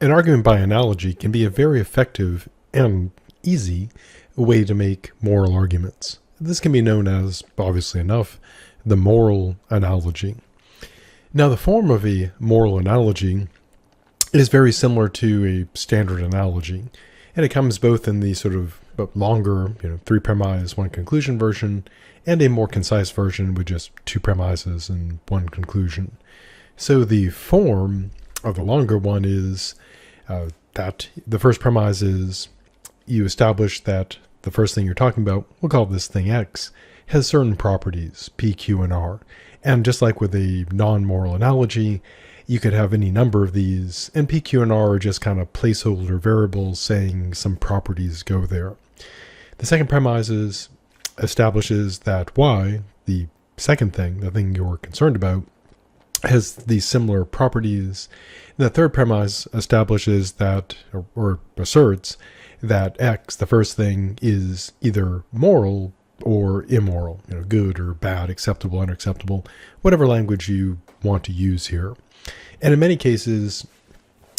An argument by analogy can be a very effective and easy way to make moral arguments. This can be known as, obviously enough, the moral analogy. Now, the form of a moral analogy is very similar to a standard analogy, and it comes both in the sort of longer, three premise, one conclusion version, and a more concise version with just two premises and one conclusion. So the form of the longer one is that the first premise is you establish that the first thing you're talking about, we'll call this thing X, has certain properties, P, Q, and R. And just like with a non-moral analogy, you could have any number of these, and P, Q, and R are just kind of placeholder variables saying some properties go there. The second premise establishes that Y, the second thing, the thing you're concerned about, has these similar properties. And the third premise establishes that, or asserts, that X, the first thing, is either moral or immoral, good or bad, acceptable, unacceptable, whatever language you want to use here. And in many cases,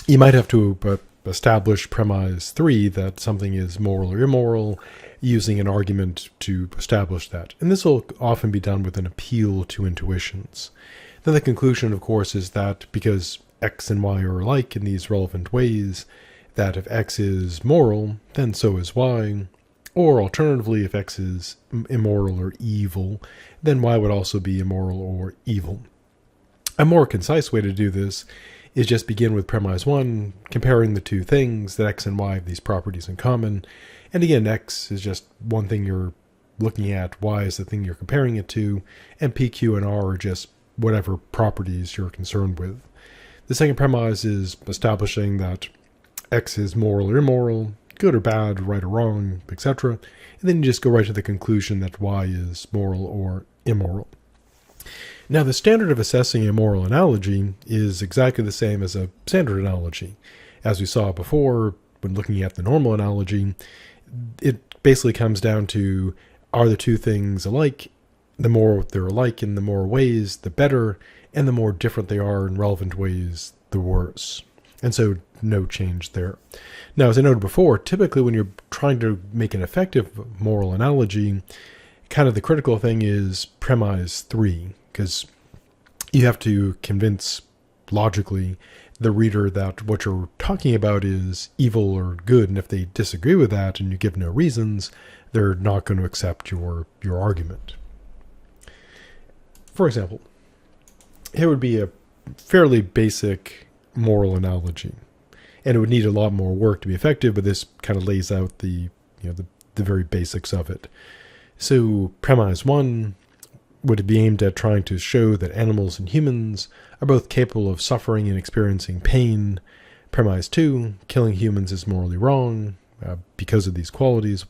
you might have to establish premise 3 that something is moral or immoral, using an argument to establish that. And this will often be done with an appeal to intuitions. Then the conclusion, of course, is that because X and Y are alike in these relevant ways, that if X is moral, then so is Y. Or alternatively, if X is immoral or evil, then Y would also be immoral or evil. A more concise way to do this is just begin with premise 1, comparing the two things, that X and Y have these properties in common. And again, X is just one thing you're looking at, Y is the thing you're comparing it to, and P, Q, and R are just whatever properties you're concerned with. The second premise is establishing that X is moral or immoral, good or bad, right or wrong, etc. And then you just go right to the conclusion that Y is moral or immoral. Now, the standard of assessing a moral analogy is exactly the same as a standard analogy. As we saw before, when looking at the normal analogy, it basically comes down to, are the two things alike? The more they're alike in the more ways, the better, and the more different they are in relevant ways, the worse. And so no change there. Now, as I noted before, typically when you're trying to make an effective moral analogy, kind of the critical thing is premise 3, because you have to convince logically the reader that what you're talking about is evil or good, and if they disagree with that and you give no reasons, they're not going to accept your argument. For example, here would be a fairly basic moral analogy, and it would need a lot more work to be effective, but this kind of lays out the very basics of it. So premise 1 would be aimed at trying to show that animals and humans are both capable of suffering and experiencing pain. Premise 2, killing humans is morally wrong because of these qualities.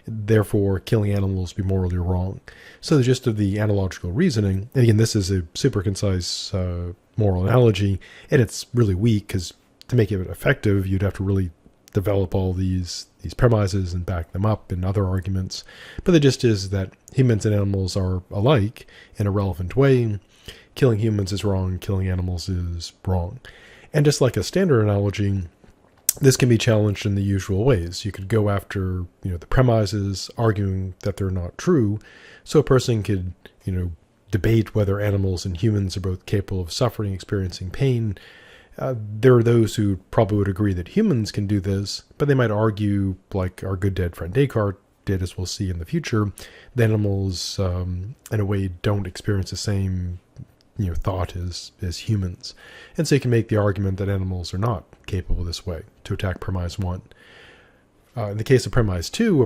Therefore, killing animals would be morally wrong. So the gist of the analogical reasoning, and again, this is a super concise moral analogy, and it's really weak because to make it effective, you'd have to really develop all these premises and back them up in other arguments. But the gist is that humans and animals are alike in a relevant way. Killing humans is wrong, killing animals is wrong. And just like a standard analogy, this can be challenged in the usual ways. You could go after, the premises, arguing that they're not true. So a person could, debate whether animals and humans are both capable of suffering, experiencing pain. There are those who probably would agree that humans can do this, but they might argue, like our good dead friend Descartes did, as we'll see in the future, that animals, in a way, don't experience the same thought as humans. And so you can make the argument that animals are not capable this way, to attack premise 1. In the case of premise 2,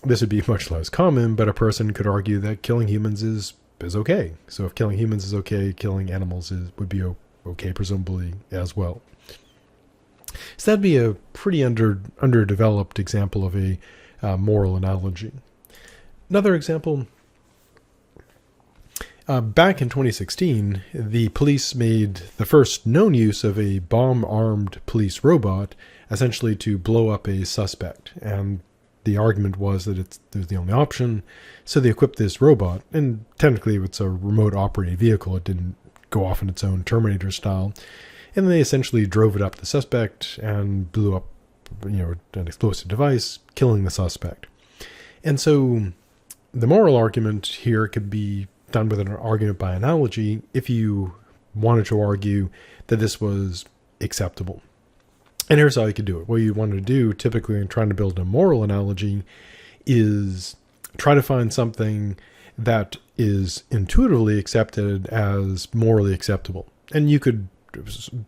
this would be much less common, but a person could argue that killing humans is okay. So if killing humans is okay, killing animals would be okay, presumably, as well. So that'd be a pretty underdeveloped example of a moral analogy. Another example, back in 2016, the police made the first known use of a bomb-armed police robot, essentially to blow up a suspect. And the argument was that it was the only option, so they equipped this robot, and technically it's a remote operated vehicle. It didn't go off on its own Terminator style. And they essentially drove it up the suspect and blew up, an explosive device, killing the suspect. And so the moral argument here could be done with an argument by analogy if you wanted to argue that this was acceptable. And here's how you could do it. What you want to do typically in trying to build a moral analogy is try to find something that is intuitively accepted as morally acceptable. And you could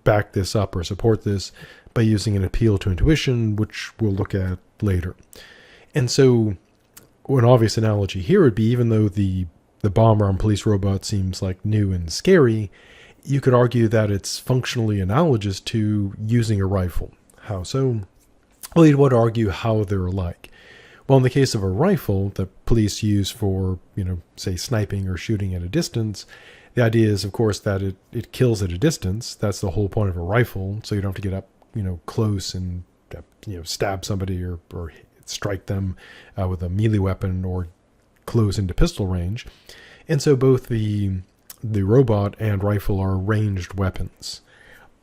back this up or support this by using an appeal to intuition, which we'll look at later. And so an obvious analogy here would be, even though the bomb-armed police robot seems like new and scary, you could argue that it's functionally analogous to using a rifle. How so? Well, you'd want to argue how they're alike. Well, in the case of a rifle that police use for, say sniping or shooting at a distance, the idea is, of course, that it kills at a distance. That's the whole point of a rifle, so you don't have to get up, close and, stab somebody or strike them with a melee weapon or close into pistol range. And so both the robot and rifle are ranged weapons.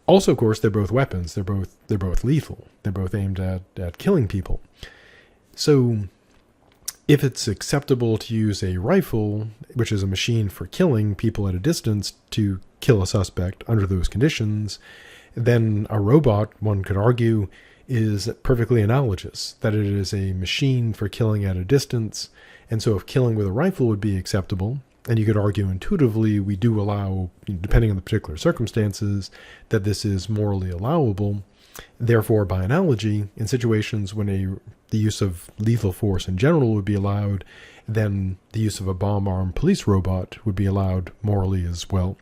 Also, of course, they're both weapons. They're both lethal. They're both aimed at killing people. So if it's acceptable to use a rifle, which is a machine for killing people at a distance, to kill a suspect under those conditions, then a robot, one could argue, is perfectly analogous, that it is a machine for killing at a distance. And so if killing with a rifle would be acceptable, and you could argue intuitively we do allow, depending on the particular circumstances, that this is morally allowable. Therefore, by analogy, in situations when the use of lethal force in general would be allowed, then the use of a bomb-armed police robot would be allowed morally as well.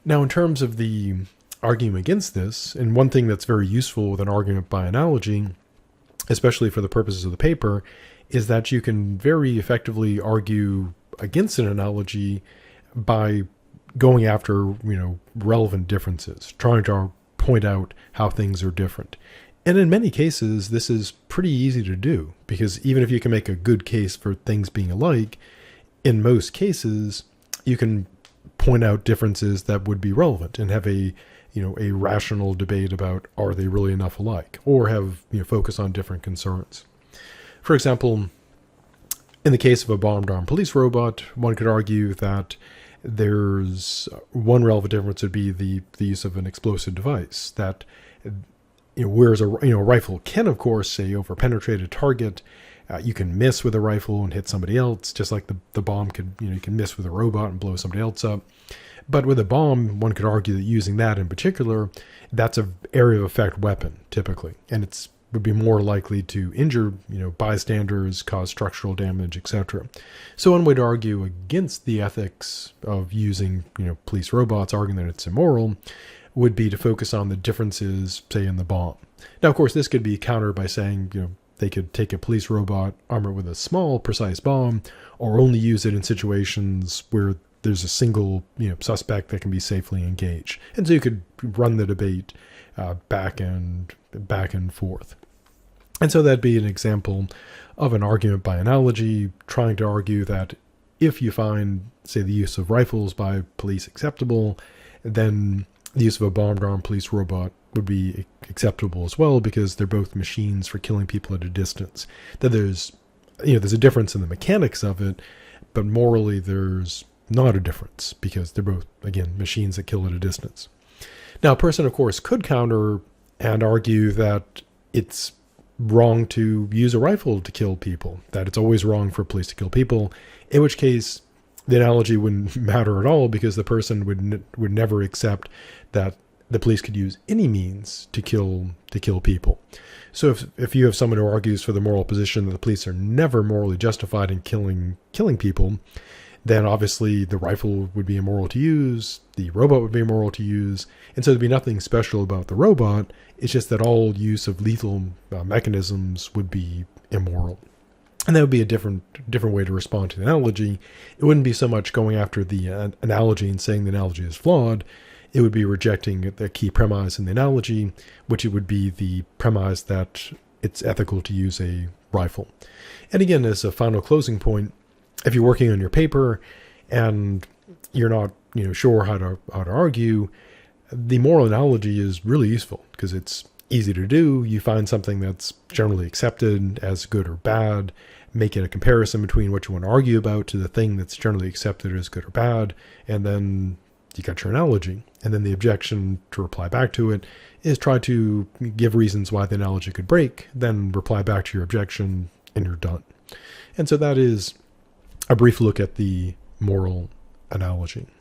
Now, in terms of the argument against this, and one thing that's very useful with an argument by analogy, especially for the purposes of the paper, is that you can very effectively argue against an analogy by going after, relevant differences, trying to point out how things are different. And in many cases, this is pretty easy to do, because even if you can make a good case for things being alike, in most cases, you can point out differences that would be relevant and have a rational debate about, are they really enough alike, or have, focus on different concerns. For example, in the case of a bomb-armed police robot, one could argue that there's one relevant difference would be the use of an explosive device. That, whereas a rifle can, of course, say, overpenetrate a target, you can miss with a rifle and hit somebody else, just like the bomb could, you can miss with a robot and blow somebody else up. But with a bomb, one could argue that using that in particular, that's an area of effect weapon, typically, and it's would be more likely to injure, bystanders, cause structural damage, etc. So one way to argue against the ethics of using, police robots, arguing that it's immoral, would be to focus on the differences, say, in the bomb. Now, of course, this could be countered by saying, they could take a police robot, arm it with a small, precise bomb, or only use it in situations where there's a single, suspect that can be safely engaged. And so you could run the debate back and forth. And so that'd be an example of an argument by analogy, trying to argue that if you find, say, the use of rifles by police acceptable, then the use of a bomb-armed police robot would be acceptable as well, because they're both machines for killing people at a distance. That there's a difference in the mechanics of it, but morally there's not a difference, because they're both, again, machines that kill at a distance. Now, a person, of course, could counter and argue that it's wrong to use a rifle to kill people, that it's always wrong for police to kill people, in which case the analogy wouldn't matter at all, because the person would never accept that the police could use any means to kill people. So if you have someone who argues for the moral position that the police are never morally justified in killing people, then obviously the rifle would be immoral to use, the robot would be immoral to use, and so there'd be nothing special about the robot. It's just that all use of lethal mechanisms would be immoral. And that would be a different way to respond to the analogy. It wouldn't be so much going after the analogy and saying the analogy is flawed. It would be rejecting the key premise in the analogy, which it would be the premise that it's ethical to use a rifle. And again, as a final closing point, if you're working on your paper and you're not sure how to argue, The moral analogy is really useful because it's easy to do. You find something that's generally accepted as good or bad, make it a comparison between what you want to argue about to the thing that's generally accepted as good or bad, and then you got your analogy. And then the objection to reply back to it is try to give reasons why the analogy could break, then reply back to your objection, and you're done. And so that is a brief look at the moral analogy.